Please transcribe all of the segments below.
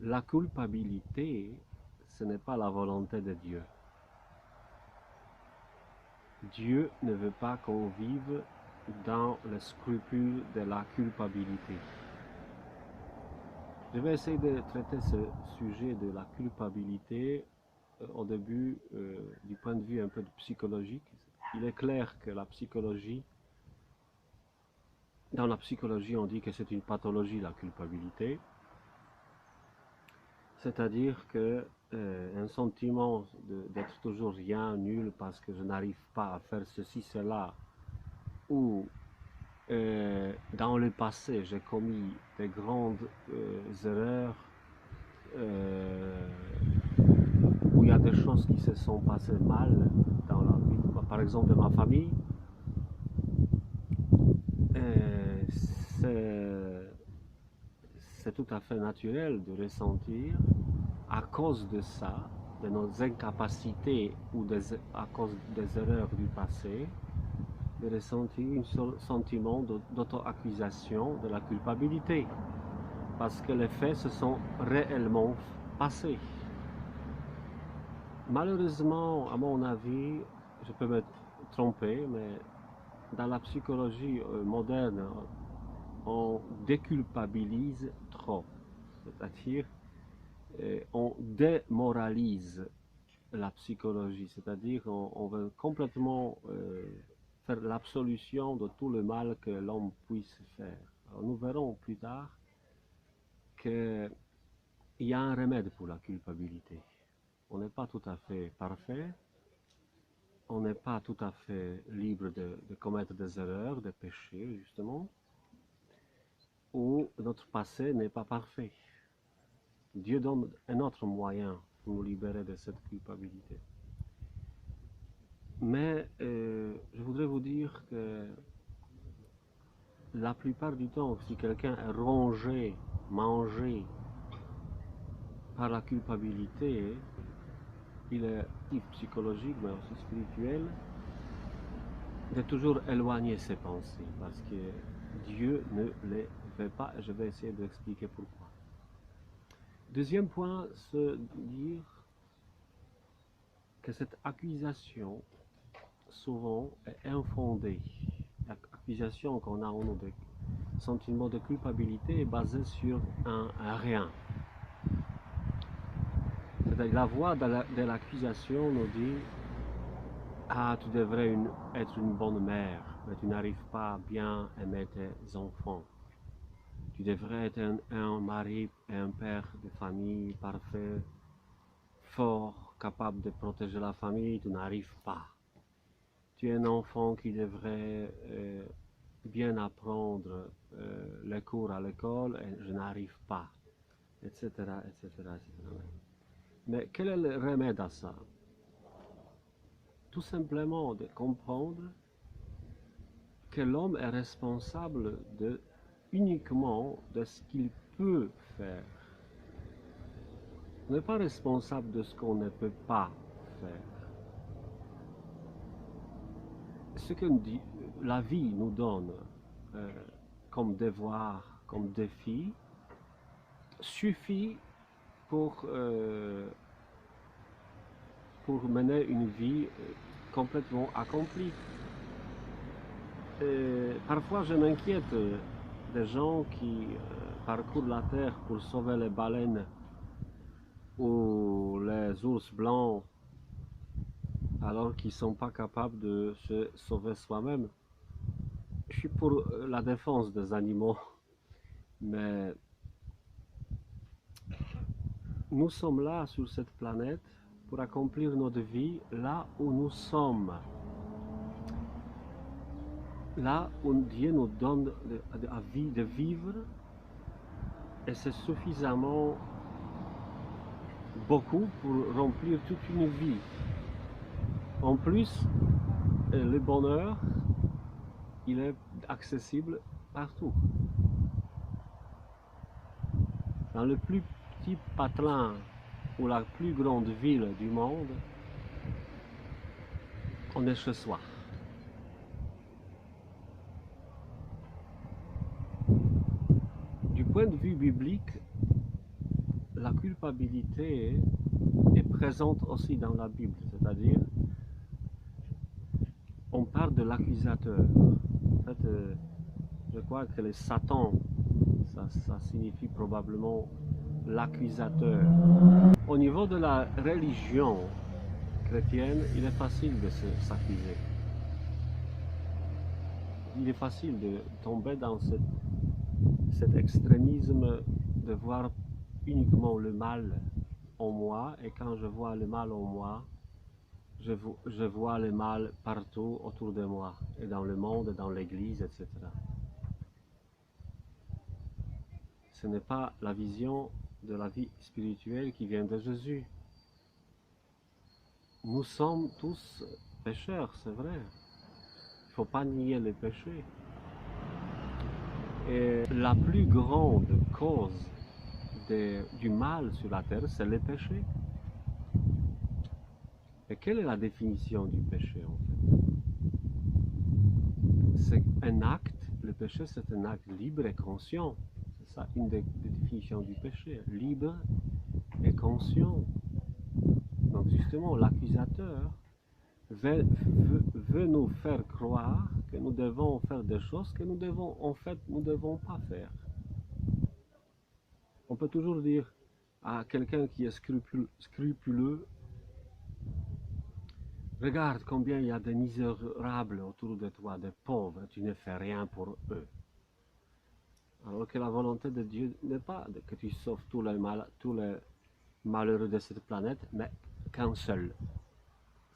la culpabilité, ce n'est pas la volonté de Dieu. Dieu ne veut pas qu'on vive dans le scrupule de la culpabilité. Je vais essayer de traiter ce sujet de la culpabilité au début du point de vue un peu psychologique. Il est clair que la psychologie, dans la psychologie on dit que c'est une pathologie la culpabilité, c'est-à-dire que un sentiment d'être toujours rien, nul parce que je n'arrive pas à faire ceci, cela, ou dans le passé j'ai commis des grandes erreurs, où il y a des choses qui se sont passées mal dans la vie, par exemple de ma famille, c'est tout à fait naturel de ressentir, à cause de ça, de nos incapacités ou à cause des erreurs du passé, de ressentir un sentiment d'auto-accusation de la culpabilité. Parce que les faits se sont réellement passés. Malheureusement, à mon avis, je peux me tromper, mais dans la psychologie moderne, on déculpabilise trop. C'est-à-dire, on démoralise la psychologie, c'est-à-dire on veut complètement faire l'absolution de tout le mal que l'homme puisse faire. Alors, nous verrons plus tard qu'il y a un remède pour la culpabilité. On n'est pas tout à fait parfait, on n'est pas tout à fait libre de commettre des erreurs, des péchés justement, ou notre passé n'est pas parfait. Dieu donne un autre moyen pour nous libérer de cette culpabilité. Mais je voudrais vous dire que la plupart du temps, si quelqu'un est rongé, mangé par la culpabilité, il est psychologique mais aussi spirituel, de toujours éloigner ses pensées parce que Dieu ne les fait pas. Je vais essayer d'expliquer pourquoi. Deuxième point, se dire que cette accusation souvent est infondée. L'accusation qu'on a en nous de sentiment de culpabilité est basée sur un rien. C'est-à-dire la voix de l'accusation nous dit « Ah, tu devrais être une bonne mère, mais tu n'arrives pas à bien aimer tes enfants. Tu devrais être un mari et un père de famille parfait, fort, capable de protéger la famille, tu n'arrives pas. Tu es un enfant qui devrait bien apprendre les cours à l'école et je n'arrive pas, etc., etc., etc. » Mais quel est le remède à ça? Tout simplement de comprendre que l'homme est responsable uniquement de ce qu'il peut faire. On n'est pas responsable de ce qu'on ne peut pas faire. Ce que la vie nous donne comme devoir, comme défi, suffit pour mener une vie complètement accomplie. Parfois je m'inquiète des gens qui parcourent la terre pour sauver les baleines ou les ours blancs alors qu'ils ne sont pas capables de se sauver soi-même. Je suis pour la défense des animaux, mais nous sommes là sur cette planète pour accomplir notre vie là où nous sommes. Là où Dieu nous donne la vie de vivre, et c'est suffisamment beaucoup pour remplir toute une vie. En plus, le bonheur, il est accessible partout. Dans le plus petit patelin ou la plus grande ville du monde, on est chez soi. Du point de vue biblique, la culpabilité est présente aussi dans la Bible, c'est-à-dire on parle de l'accusateur. En fait, je crois que le Satan, ça signifie probablement l'accusateur. Au niveau de la religion chrétienne, il est facile de s'accuser. Il est facile de tomber dans cet extrémisme de voir uniquement le mal en moi, et quand je vois le mal en moi, je vois le mal partout autour de moi, et dans le monde, dans l'église, etc. Ce n'est pas la vision de la vie spirituelle qui vient de Jésus. Nous sommes tous pécheurs, c'est vrai. Il ne faut pas nier les péchés. Et la plus grande cause du mal sur la terre, c'est le péché. Et quelle est la définition du péché en fait? C'est un acte, le péché c'est un acte libre et conscient. C'est ça une des définitions du péché, libre et conscient. Donc justement l'accusateur veut nous faire croire que nous devons faire des choses que nous devons pas faire. On peut toujours dire à quelqu'un qui est scrupuleux, regarde combien il y a de misérables autour de toi, de pauvres, tu ne fais rien pour eux. Alors que la volonté de Dieu n'est pas que tu sauves tous les malheureux de cette planète, mais qu'un seul,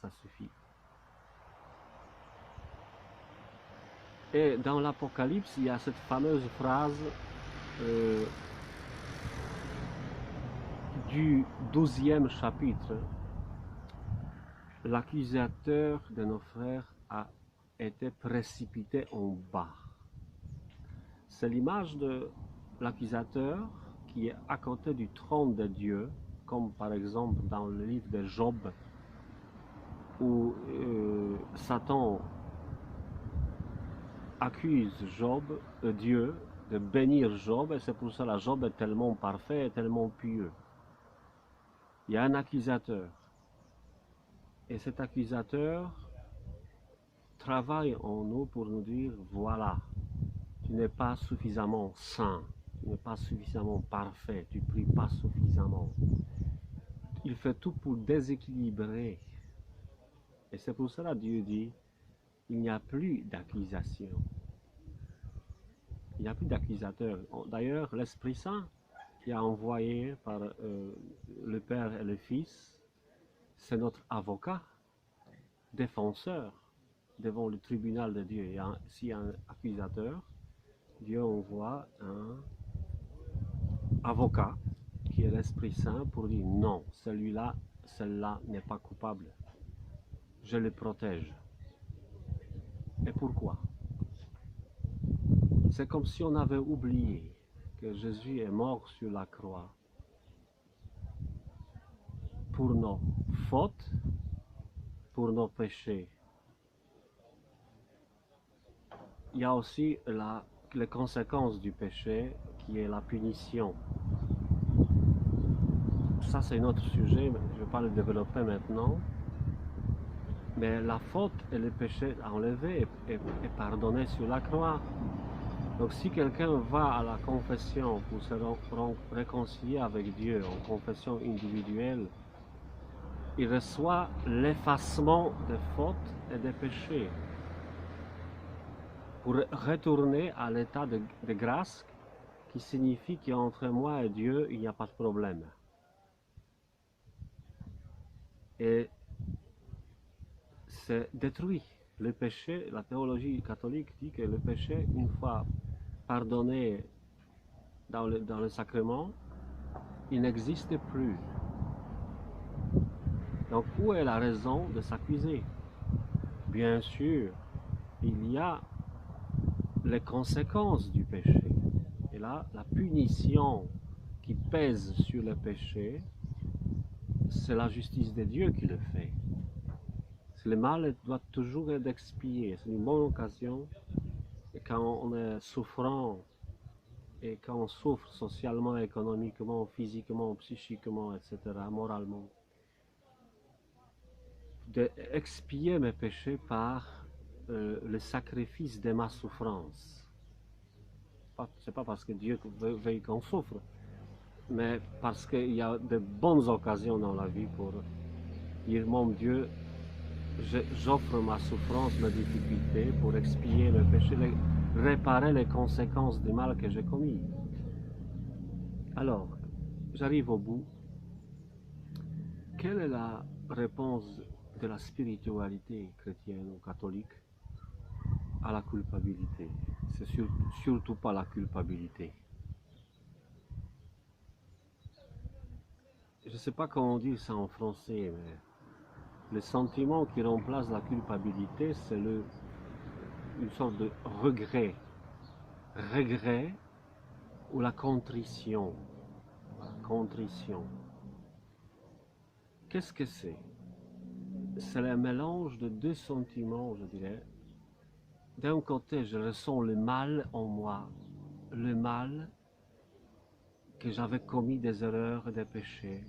ça suffit. Et dans l'Apocalypse, il y a cette fameuse phrase du 12e chapitre. L'accusateur de nos frères a été précipité en bas. C'est l'image de l'accusateur qui est à côté du trône de Dieu, comme par exemple dans le livre de Job, où Satan accuse Dieu de bénir Job, et c'est pour ça que Job est tellement parfait et tellement pieux. Il y a un accusateur. Et cet accusateur travaille en nous pour nous dire, voilà, tu n'es pas suffisamment saint, tu n'es pas suffisamment parfait, tu ne pries pas suffisamment. Il fait tout pour déséquilibrer. Et c'est pour cela que Dieu dit, il n'y a plus d'accusation. Il n'y a plus d'accusateur. D'ailleurs, l'Esprit Saint qui a envoyé par le Père et le Fils, c'est notre avocat, défenseur devant le tribunal de Dieu. Et s'il y a un accusateur, Dieu envoie un avocat qui est l'Esprit Saint pour dire non, celui-là, celle-là n'est pas coupable. Je le protège. Et pourquoi? C'est comme si on avait oublié que Jésus est mort sur la croix pour nos fautes, pour nos péchés. Il y a aussi les conséquences du péché qui est la punition. Ça c'est un autre sujet, je ne vais pas le développer maintenant. Mais la faute et le péché enlevé et pardonné sur la croix. Donc si quelqu'un va à la confession pour se réconcilier avec Dieu en confession individuelle, il reçoit l'effacement des fautes et des péchés pour retourner à l'état de grâce qui signifie qu'entre moi et Dieu, il n'y a pas de problème. Et c'est détruit. Le péché, la théologie catholique dit que le péché, une fois pardonné dans le sacrement, il n'existe plus. Donc où est la raison de s'accuser? Bien sûr, il y a les conséquences du péché. Et là, la punition qui pèse sur le péché, c'est la justice de Dieu qui le fait. Le mal doit toujours être expié. C'est une bonne occasion. Et quand on est souffrant et quand on souffre socialement, économiquement, physiquement, psychiquement, etc., moralement, d'expier mes péchés par le sacrifice de ma souffrance. C'est pas parce que Dieu veut qu'on souffre, mais parce qu'il y a de bonnes occasions dans la vie pour dire, mon Dieu, j'offre ma souffrance, mes difficultés pour expier mes péchés, réparer les conséquences du mal que j'ai commis. Alors, j'arrive au bout. Quelle est la réponse de la spiritualité chrétienne ou catholique à la culpabilité? C'est surtout pas la culpabilité. Je ne sais pas comment on dit ça en français, mais le sentiment qui remplace la culpabilité, c'est une sorte de regret. Regret ou la contrition. Contrition. Qu'est-ce que c'est? C'est le mélange de deux sentiments, je dirais. D'un côté, je ressens le mal en moi, le mal que j'avais commis des erreurs et des péchés,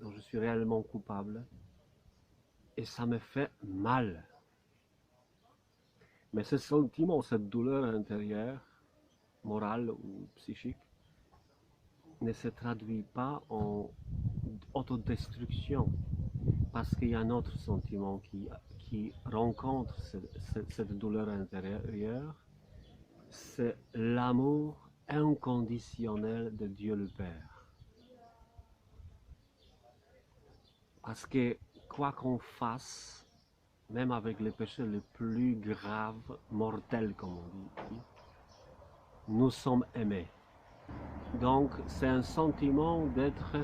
dont je suis réellement coupable, et ça me fait mal. Mais ce sentiment, cette douleur intérieure, morale ou psychique, ne se traduit pas en autodestruction, parce qu'il y a un autre sentiment qui rencontre cette douleur intérieure, c'est l'amour inconditionnel de Dieu le Père. Parce que quoi qu'on fasse, même avec les péchés les plus graves, mortels comme on dit, nous sommes aimés. Donc c'est un sentiment d'être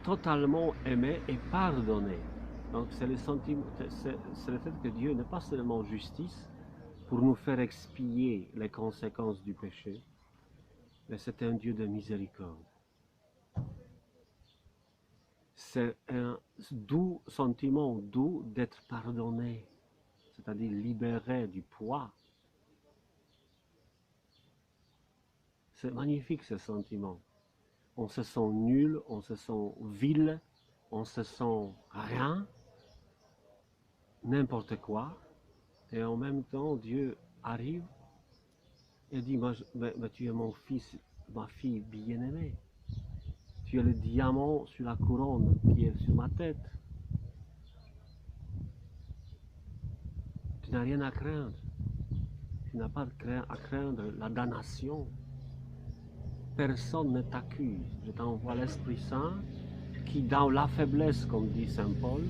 totalement aimé et pardonné. Donc c'est le fait que Dieu n'est pas seulement justice pour nous faire expier les conséquences du péché, mais c'est un Dieu de miséricorde. C'est un doux sentiment doux d'être pardonné, c'est-à-dire libéré du poids. C'est magnifique ce sentiment. On se sent nul, on se sent vil, on se sent rien, n'importe quoi, et en même temps Dieu arrive et dit, mais tu es mon fils, ma fille bien-aimée. Tu es le diamant sur la couronne qui est sur ma tête. Tu n'as rien à craindre. Tu n'as pas à craindre la damnation. Personne ne t'accuse. Je t'envoie l'Esprit Saint qui, dans la faiblesse, comme dit Saint Paul,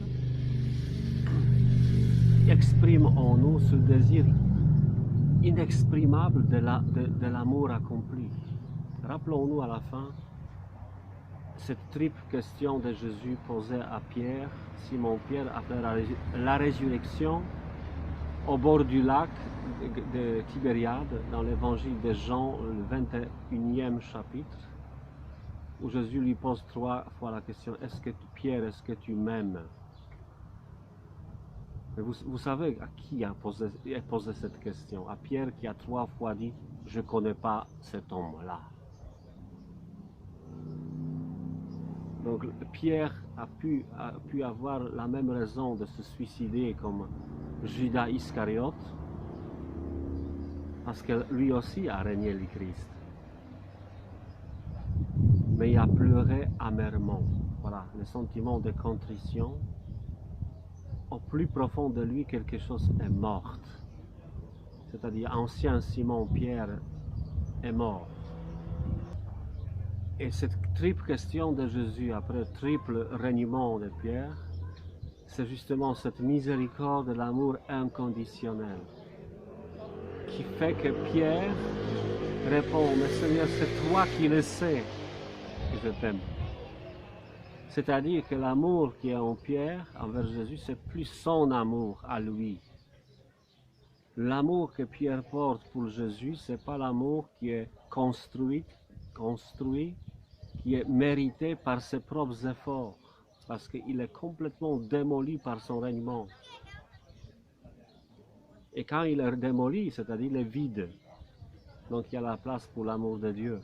exprime en nous ce désir inexprimable de l'amour accompli. Rappelons-nous à la fin cette triple question de Jésus posée à Pierre, Simon-Pierre, après la résurrection, au bord du lac de Tibériade, dans l'évangile de Jean, le 21e chapitre, où Jésus lui pose 3 fois la question, Pierre, est-ce que tu m'aimes? Mais vous savez à qui a posé cette question? À Pierre qui a 3 fois dit, je ne connais pas cet homme-là. Donc Pierre a pu avoir la même raison de se suicider comme Judas Iscariote, parce que lui aussi a régné le Christ. Mais il a pleuré amèrement. Voilà, le sentiment de contrition. Au plus profond de lui, quelque chose est mort. C'est-à-dire, ancien Simon-Pierre est mort. Et cette triple question de Jésus, après le triple reniement de Pierre, c'est justement cette miséricorde de l'amour inconditionnel qui fait que Pierre répond, mais Seigneur, c'est toi qui le sais que je t'aime. C'est-à-dire que l'amour qui est en Pierre envers Jésus, c'est plus son amour à lui. L'amour que Pierre porte pour Jésus, c'est pas l'amour qui est construit, qui est mérité par ses propres efforts, parce qu'il est complètement démoli par son règnement. Et quand il est démoli, c'est-à-dire il est vide, Donc il y a la place pour l'amour de Dieu.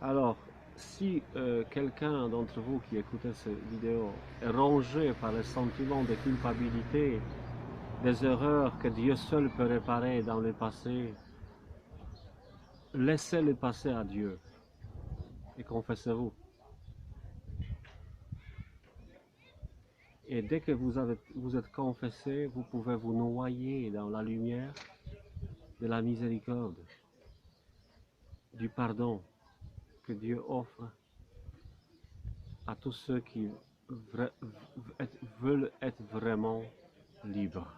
Alors, si quelqu'un d'entre vous qui écoutez cette vidéo est rongé par le sentiment de culpabilité, des erreurs que Dieu seul peut réparer dans le passé, laissez le passé à Dieu et confessez-vous. Et dès que vous êtes confessé, vous pouvez vous noyer dans la lumière de la miséricorde, du pardon que Dieu offre à tous ceux qui veulent être vraiment libres.